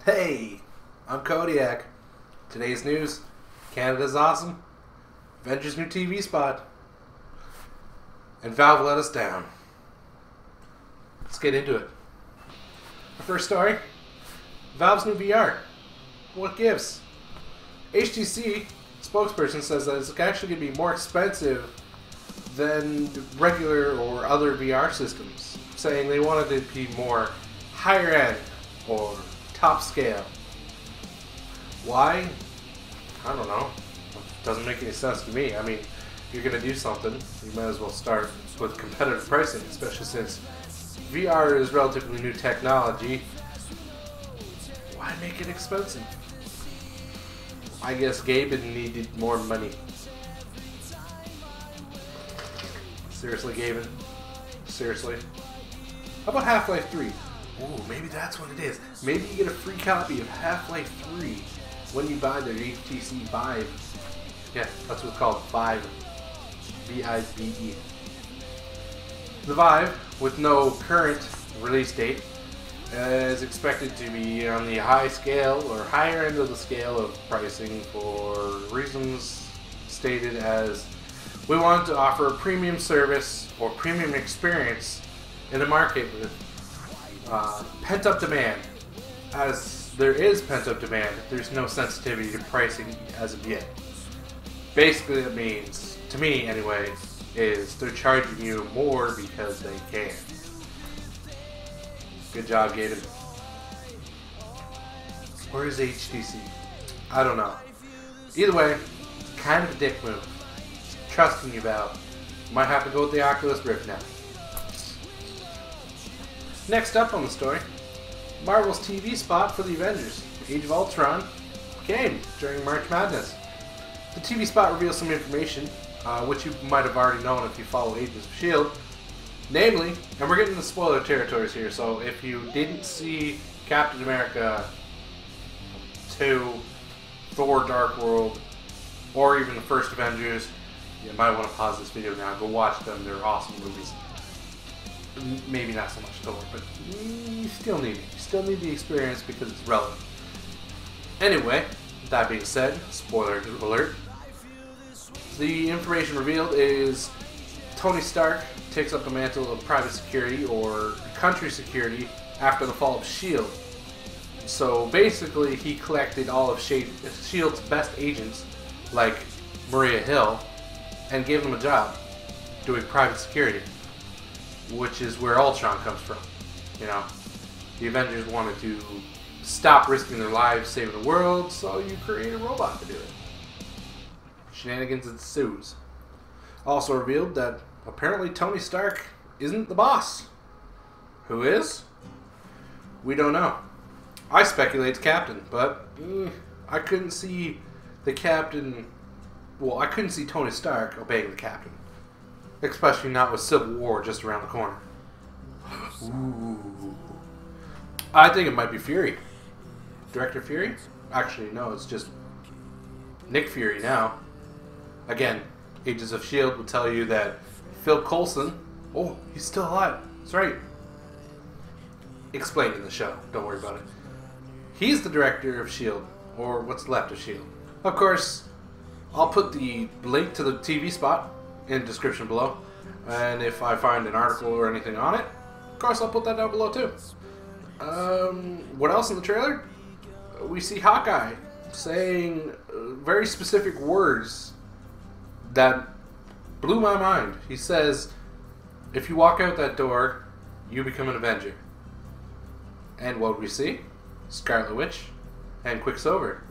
Hey, I'm Kodiak. Today's news: Canada's awesome, Avengers' new TV spot, and Valve let us down. Let's get into it. Our first story: Valve's new VR. What gives? HTC spokesperson says that it's actually going to be more expensive than regular or other VR systems, saying they wanted it to be more higher end or top scale. Why? I don't know. It doesn't make any sense to me. I mean, if you're going to do something, you might as well start with competitive pricing, especially since VR is relatively new technology. Why make it expensive? I guess Gaben needed more money. Seriously, Gaben? Seriously? How about Half-Life 3? Ooh, maybe that's what it is. Maybe you get a free copy of Half-Life 3 when you buy their HTC Vive. Yeah, that's what it's called, Vive. V-I-V-E. The Vive, with no current release date, is expected to be on the high scale or higher end of the scale of pricing for reasons stated as we want to offer a premium service or premium experience in a market with pent-up demand. As there is pent-up demand, there's no sensitivity to pricing as of yet. Basically, it means, to me anyway, is they're charging you more because they can. Good job, Gaben. Where is HTC? I don't know. Either way, kind of a dick move. Trusting you, Valve. Might have to go with the Oculus Rift now. Next up on the story, Marvel's TV spot for the Avengers, Age of Ultron, came during March Madness. The TV spot reveals some information, which you might have already known if you follow Agents of S.H.I.E.L.D. Namely, and we're getting into spoiler territories here, so if you didn't see Captain America 2, Thor Dark World, or even the first Avengers, you might want to pause this video now and go watch them. They're awesome movies. Maybe not so much Thor, but you still need it. You still need the experience because it's relevant. Anyway, that being said, spoiler alert. The information revealed is Tony Stark takes up the mantle of private security or country security after the fall of S.H.I.E.L.D. So basically, he collected all of S.H.I.E.L.D.'s best agents, like Maria Hill, and gave them a job doing private security, which is where Ultron comes from. You know, the Avengers wanted to stop risking their lives saving the world, so you create a robot to do it. Shenanigans ensues. Also revealed that apparently Tony Stark isn't the boss. Who is? We don't know. I speculate it's Captain, but I couldn't see the Captain. Well, I couldn't see Tony Stark obeying the Captain. Especially not with Civil War just around the corner. Ooh. I think it might be Fury. Director Fury? Actually, no, it's just Nick Fury now. Again, Agents of S.H.I.E.L.D. will tell you that Phil Coulson, oh, he's still alive. That's right. Explained in the show. Don't worry about it. He's the director of S.H.I.E.L.D. or what's left of S.H.I.E.L.D. Of course, I'll put the link to the TV spot in the description below, and if I find an article or anything on it, of course I'll put that down below too. What else in the trailer? We see Hawkeye saying very specific words that blew my mind. He says, if you walk out that door, you become an Avenger. And what we see? Scarlet Witch and Quicksilver.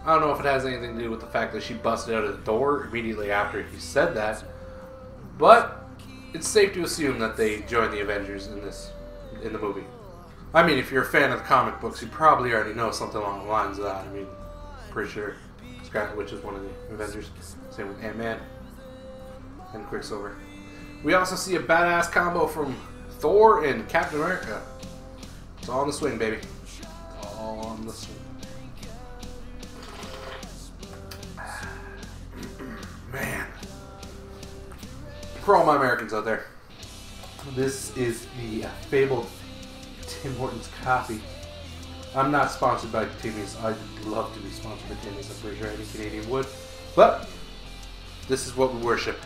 I don't know if it has anything to do with the fact that she busted out of the door immediately after he said that, but it's safe to assume that they joined the Avengers in the movie. I mean, if you're a fan of the comic books, you probably already know something along the lines of that. I mean, pretty sure Scarlet Witch is one of the Avengers. Same with Ant-Man and Quicksilver. We also see a badass combo from Thor and Captain America. It's all on the swing, baby. It's all on the swing. Man. For all my Americans out there, this is the fabled Tim Hortons coffee. I'm not sponsored by TIMMIES. I'd love to be sponsored by TIMMIES. I'm pretty sure any Canadian would. But this is what we worship.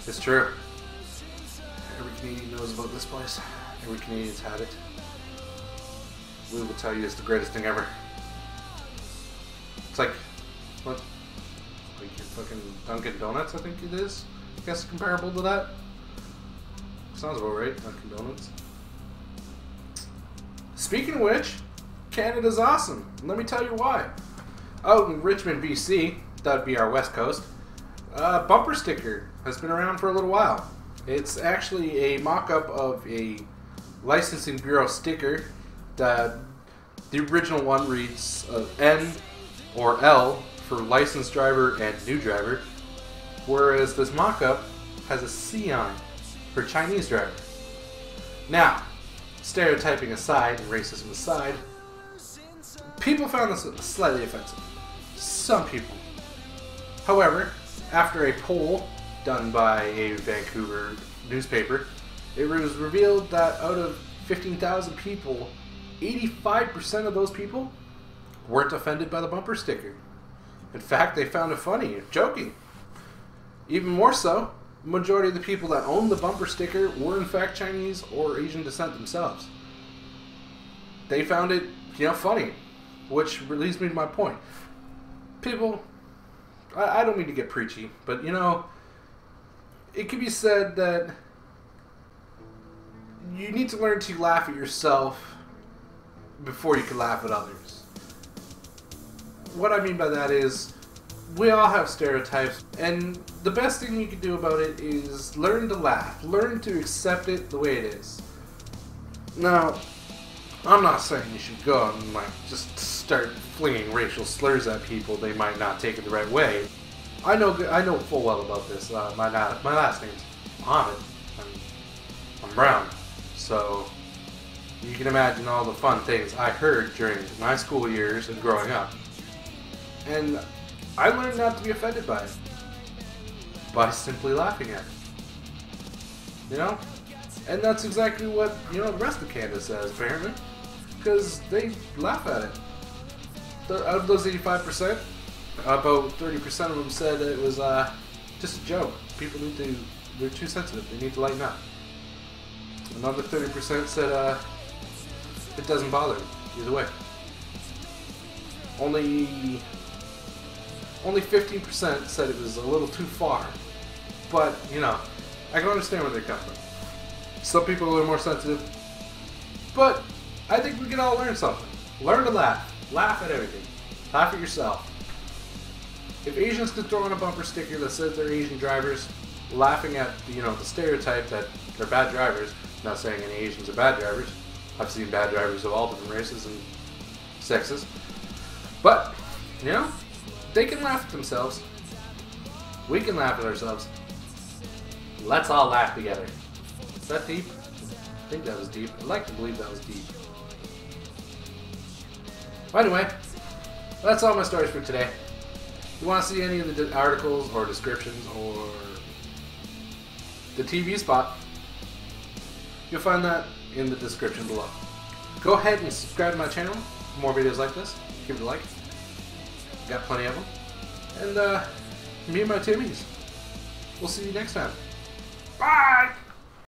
It's true. Every Canadian knows about this place. Every Canadian's had it. We will tell you it's the greatest thing ever. It's like, what? Like your fucking Dunkin' Donuts, I think it is. I guess comparable to that. Sounds about right, Dunkin' Donuts. Speaking of which, Canada's awesome. Let me tell you why. Out in Richmond, BC, that would be our west coast, bumper sticker has been around for a little while. It's actually a mock-up of a licensing bureau sticker that the original one reads N or L for licensed driver and new driver, whereas this mock-up has a C on it for Chinese driver. Now, stereotyping aside and racism aside, people found this slightly offensive. Some people. However, after a poll done by a Vancouver newspaper, it was revealed that out of 15,000 people, 85% of those people weren't offended by the bumper sticker. In fact, they found it funny, joking. Even more so, the majority of the people that owned the bumper sticker were in fact Chinese or Asian descent themselves. They found it, funny, which leads me to my point. People, I don't mean to get preachy, but it can be said that you need to learn to laugh at yourself before you can laugh at others. What I mean by that is, we all have stereotypes, and the best thing you can do about it is learn to laugh. Learn to accept it the way it is. Now, I'm not saying you should go and just start flinging racial slurs at people. They might not take it the right way. I know full well about this. My last name's Mohammed. I'm brown, so you can imagine all the fun things I heard during my school years and growing up. And I learned not to be offended by it by simply laughing at it. And that's exactly what the rest of Canada says, apparently, because they laugh at it. Out of those 85%, about 30% of them said it was just a joke. People they're too sensitive. They need to lighten up. Another 30% said it doesn't bother them either way. Only 15% said it was a little too far. But, I can understand where they come from. Some people are more sensitive. But I think we can all learn something. Learn to laugh. Laugh at everything. Laugh at yourself. If Asians could throw on a bumper sticker that says they're Asian drivers, laughing at the stereotype that they're bad drivers, not saying any Asians are bad drivers. I've seen bad drivers of all different races and sexes. But, they can laugh at themselves. We can laugh at ourselves. Let's all laugh together. Is that deep? I think that was deep. I'd like to believe that was deep. Anyway, that's all my stories for today. If you want to see any of the articles or descriptions or the TV spot, you'll find that in the description below. Go ahead and subscribe to my channel for more videos like this. Give it a like. Got plenty of them. And me and my Timmies. We'll see you next time. Bye!